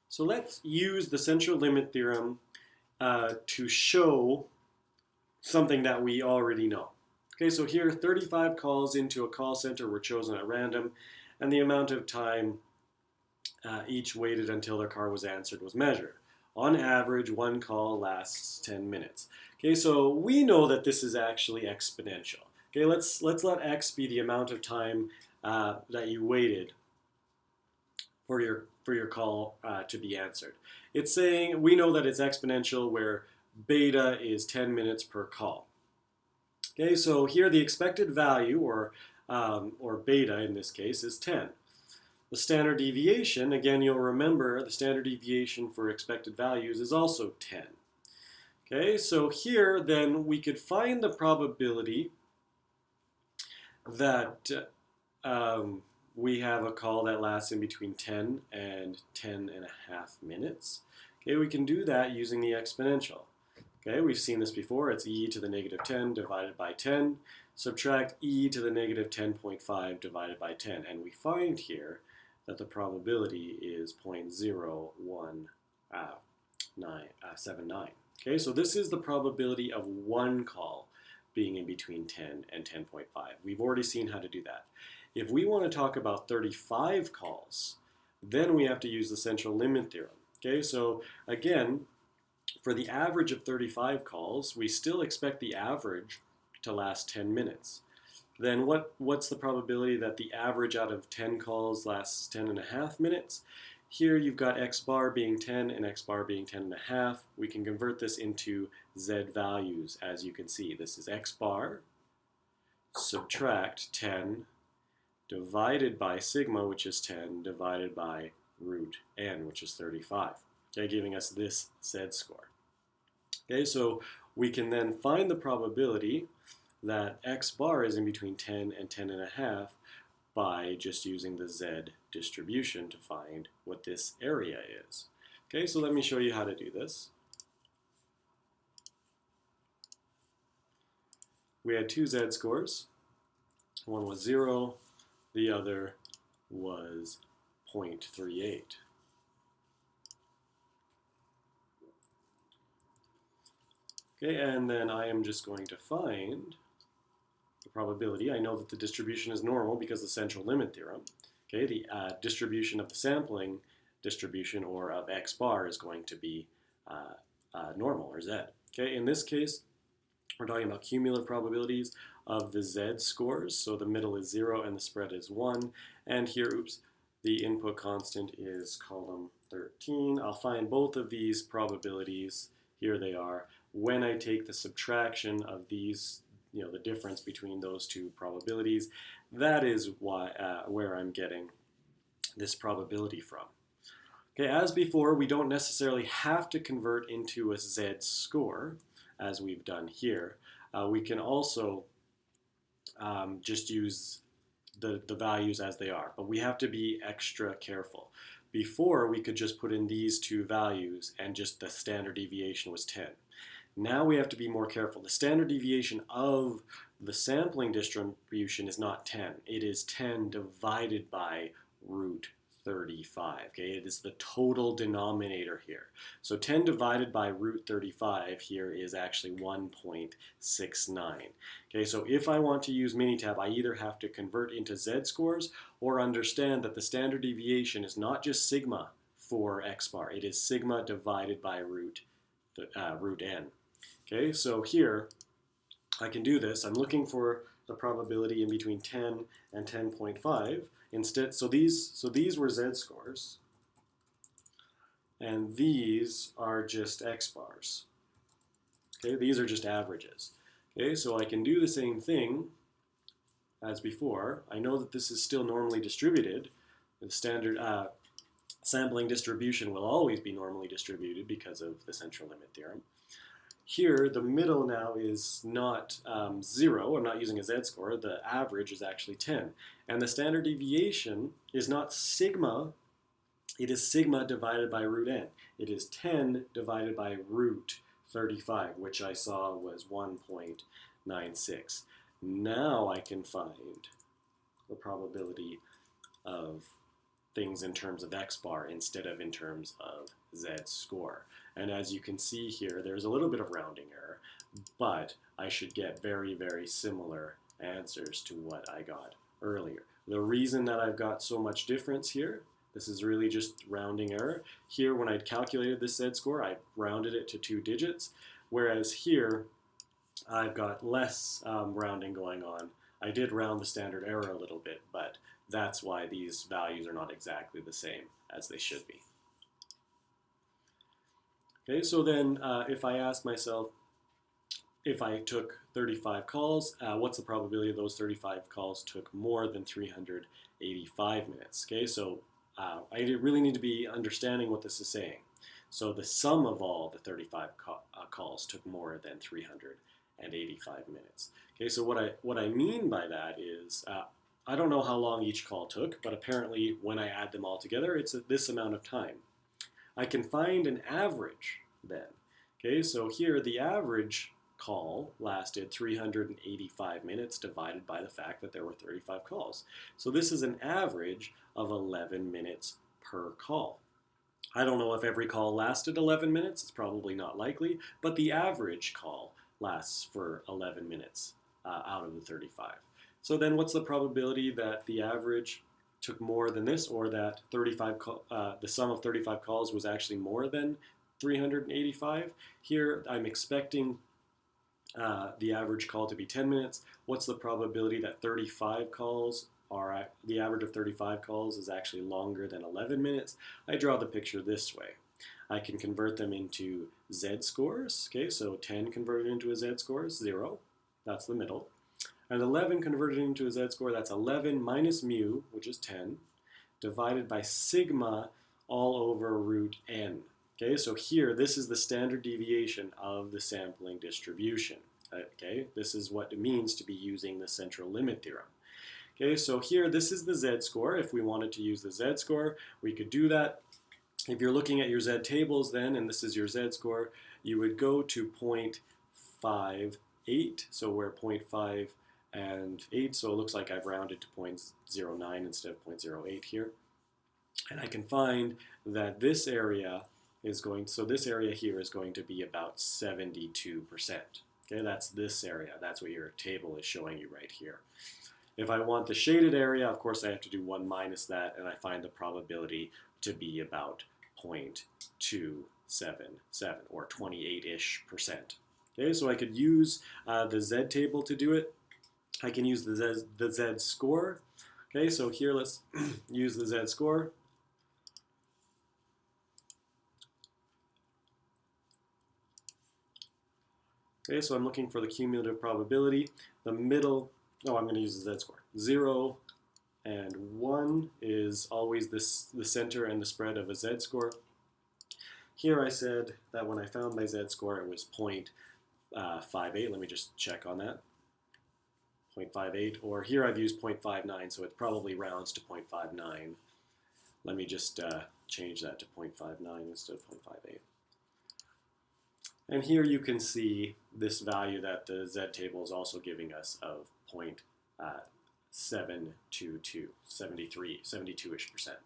So let's use the central limit theorem to show something that we already know. Okay, so here 35 calls into a call center were chosen at random, and the amount of time each waited until their call was answered was measured. On average, one call lasts 10 minutes. Okay, so we know that this is actually exponential. Okay, let's let x be the amount of time that you waited for your call to be answered. It's saying we know that it's exponential where beta is 10 minutes per call. Okay, so here the expected value, or beta in this case, is 10. The standard deviation, again, you'll remember the standard deviation for expected values is also 10. Okay, so here then we could find the probability that we have a call that lasts in between 10 and 10 and a half minutes. Okay, we can do that using the exponential. Okay, we've seen this before. It's e to the negative 10 divided by 10. Subtract e to the negative 10.5 divided by 10. And we find here that the probability is 0.0179. Okay, so this is the probability of one call being in between 10 and 10.5. We've already seen how to do that. If we want to talk about 35 calls, then we have to use the central limit theorem. Okay, so again, for the average of 35 calls, we still expect the average to last 10 minutes. Then what's the probability that the average out of 10 calls lasts 10 and a half minutes? Here you've got x bar being 10 and x bar being 10 and a half. We can convert this into z values, as you can see. This is x bar, subtract 10, divided by sigma, which is 10, divided by root n, which is 35. Okay, giving us this z score. Okay, so we can then find the probability that x bar is in between 10 and 10 and a half by just using the z distribution to find what this area is. Okay, so let me show you how to do this. We had two z scores. One was 0, the other was 0.38. Okay, and then I am just going to find the probability. I know that the distribution is normal because of the central limit theorem. Okay, the distribution of the sampling distribution, or of x bar, is going to be normal, or z. Okay, in this case, we're talking about cumulative probabilities of the z scores. So the middle is 0 and the spread is 1. And here, oops, the input constant is column 13. I'll find both of these probabilities. Here they are. When I take the subtraction of these, the difference between those two probabilities, that is where I'm getting this probability from. Okay, as before, we don't necessarily have to convert into a z score, as we've done here. We can also just use the values as they are, but we have to be extra careful. Before, we could just put in these two values and just the standard deviation was 10. Now we have to be more careful. The standard deviation of the sampling distribution is not 10. It is 10 divided by root 35. Okay, it is the total denominator here. So 10 divided by root 35 here is actually 1.69. Okay, so if I want to use Minitab, I either have to convert into z scores or understand that the standard deviation is not just sigma for x bar. It is sigma divided by root n. Okay, so here I can do this. I'm looking for the probability in between 10 and 10.5. Instead, so these were z scores, and these are just x bars. Okay, these are just averages. Okay, so I can do the same thing as before. I know that this is still normally distributed. The standard sampling distribution will always be normally distributed because of the central limit theorem. Here, the middle now is not 0. I'm not using a z-score. The average is actually 10. And the standard deviation is not sigma. It is sigma divided by root n. It is 10 divided by root 35, which I saw was 1.96. Now I can find the probability of things in terms of x bar instead of in terms of z score. And as you can see here, there's a little bit of rounding error, but I should get very, very similar answers to what I got earlier. The reason that I've got so much difference here, this is really just rounding error. Here, when I calculated this z-score, I rounded it to 2 digits, whereas here, I've got less rounding going on. I did round the standard error a little bit, but that's why these values are not exactly the same as they should be. Okay, so then if I ask myself, if I took 35 calls, what's the probability those 35 calls took more than 385 minutes? Okay, so I really need to be understanding what this is saying. So the sum of all the 35 calls took more than 385 minutes. Okay, so what I mean by that is, I don't know how long each call took, but apparently when I add them all together, it's this amount of time. I can find an average then. Okay, so here the average call lasted 385 minutes divided by the fact that there were 35 calls. So this is an average of 11 minutes per call. I don't know if every call lasted 11 minutes, it's probably not likely, but the average call lasts for 11 minutes out of the 35. So then what's the probability that the average took more than this, or that the sum of 35 calls was actually more than 385? Here I'm expecting the average call to be 10 minutes. What's the probability that 35 calls are, the average of 35 calls is actually longer than 11 minutes? I draw the picture this way. I can convert them into z-scores. Okay, so 10 converted into a z-score is 0. That's the middle. And 11 converted into a z-score, that's 11 minus mu, which is 10, divided by sigma all over root n. Okay, so here, this is the standard deviation of the sampling distribution. Okay, this is what it means to be using the central limit theorem. Okay, so here, this is the z-score. If we wanted to use the z-score, we could do that. If you're looking at your z-tables then, and this is your z-score, you would go to 0.58, so we're 0.5 and 8, so it looks like I've rounded to 0.09 instead of 0.08 here. And I can find that this area is going, so this area here is going to be about 72%. Okay, that's this area. That's what your table is showing you right here. If I want the shaded area, of course I have to do 1 minus that, and I find the probability to be about 0.277, or 28-ish%. Okay, so I could use the Z table to do it. I can use the Z score. Okay, so here let's use the Z score. Okay, so I'm looking for the cumulative probability. The middle, I'm going to use the Z score. 0 and 1 is always the center and the spread of a Z score. Here I said that when I found my Z score, it was 0.58. Let me just check on that. 0.58, or here I've used 0.59, so it probably rounds to 0.59. Let me just change that to 0.59 instead of 0.58. And here you can see this value that the Z table is also giving us of 0.722, 72-ish%.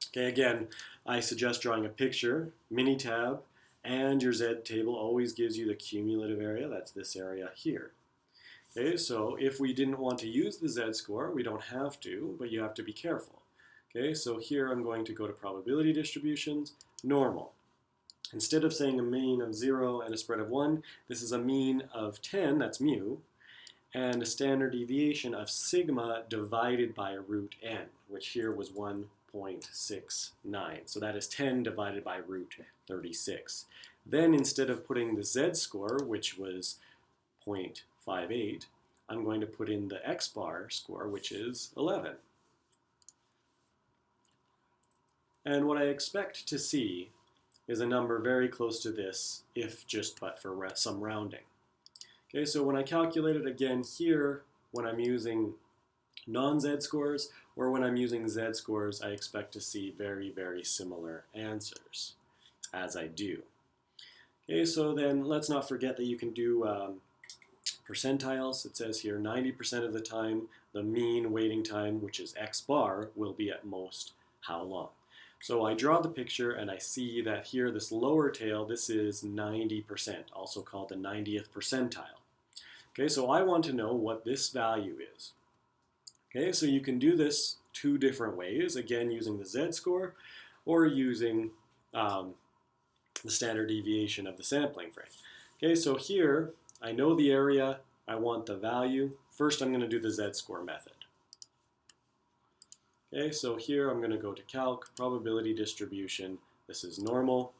Okay, again, I suggest drawing a picture. Minitab and your Z table always gives you the cumulative area. That's this area here. Okay, so if we didn't want to use the Z score, we don't have to, but you have to be careful. Okay, so here I'm going to go to probability distributions, normal. Instead of saying a mean of 0 and a spread of 1, this is a mean of 10, that's mu, and a standard deviation of sigma divided by root n, which here was 1.69. So that is 10 divided by root 36. Then instead of putting the Z score, which was 0.58, I'm going to put in the X bar score, which is 11. And what I expect to see is a number very close to this, if just but for some rounding. Okay, so when I calculate it again here, when I'm using non-Z scores, or when I'm using Z scores, I expect to see very, very similar answers, as I do. Okay, so then let's not forget that you can do percentiles. It says here 90% of the time, the mean waiting time, which is X bar, will be at most how long. So I draw the picture and I see that here, this lower tail, this is 90%, also called the 90th percentile. Okay, so I want to know what this value is. Okay, so you can do this two different ways, again using the z-score or using the standard deviation of the sampling frame. Okay, so here I know the area, I want the value. First I'm going to do the z-score method. Okay, so here I'm going to go to calc, probability distribution. This is normal.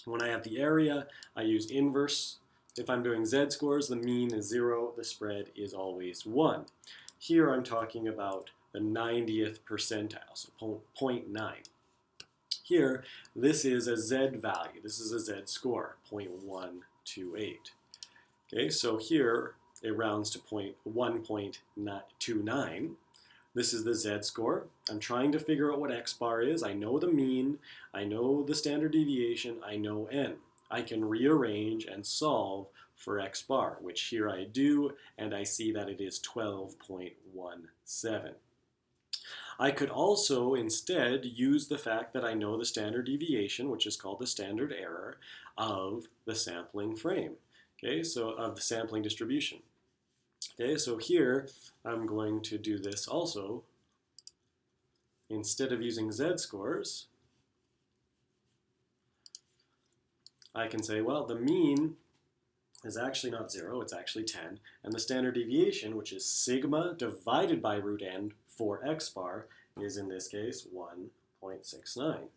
When I have the area, I use inverse. If I'm doing z-scores, the mean is 0, the spread is always 1. Here I'm talking about the 90th percentile, so 0.9. Here, this is a z value. This is a z-score, 0.128. Okay, so here it rounds to 1.29. This is the z-score. I'm trying to figure out what x bar is. I know the mean, I know the standard deviation, I know n. I can rearrange and solve for x bar, which here I do, and I see that it is 12.17. I could also instead use the fact that I know the standard deviation, which is called the standard error, of the sampling frame, okay, so of the sampling distribution. Okay, so here I'm going to do this also. Instead of using z-scores, I can say, well, the mean is actually not 0, it's actually 10, and the standard deviation, which is sigma divided by root n for x bar, is in this case 1.69.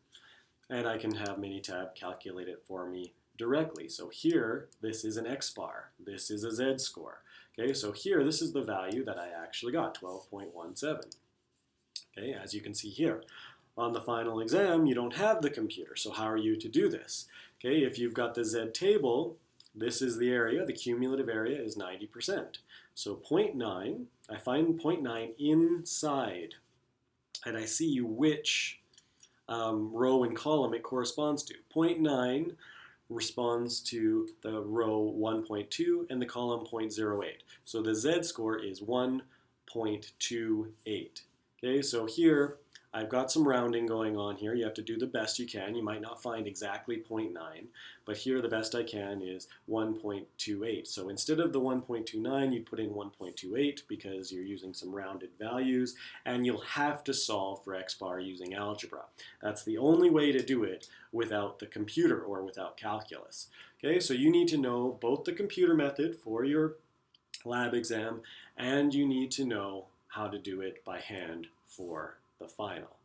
And I can have Minitab calculate it for me directly. So here, this is an x bar, this is a z-score. Okay, so here, this is the value that I actually got, 12.17. Okay, as you can see here. On the final exam, you don't have the computer, so how are you to do this? Okay, if you've got the z table, this is the area, the cumulative area is 90%. So 0.9, I find 0.9 inside, and I see which row and column it corresponds to. 0.9 responds to the row 1.2 and the column 0.08. So the z-score is 1.28. Okay, so here I've got some rounding going on here. You have to do the best you can. You might not find exactly 0.9, but here the best I can is 1.28. So instead of the 1.29, you'd put in 1.28 because you're using some rounded values, and you'll have to solve for x bar using algebra. That's the only way to do it without the computer or without calculus. Okay, so you need to know both the computer method for your lab exam, and you need to know how to do it by hand for the final.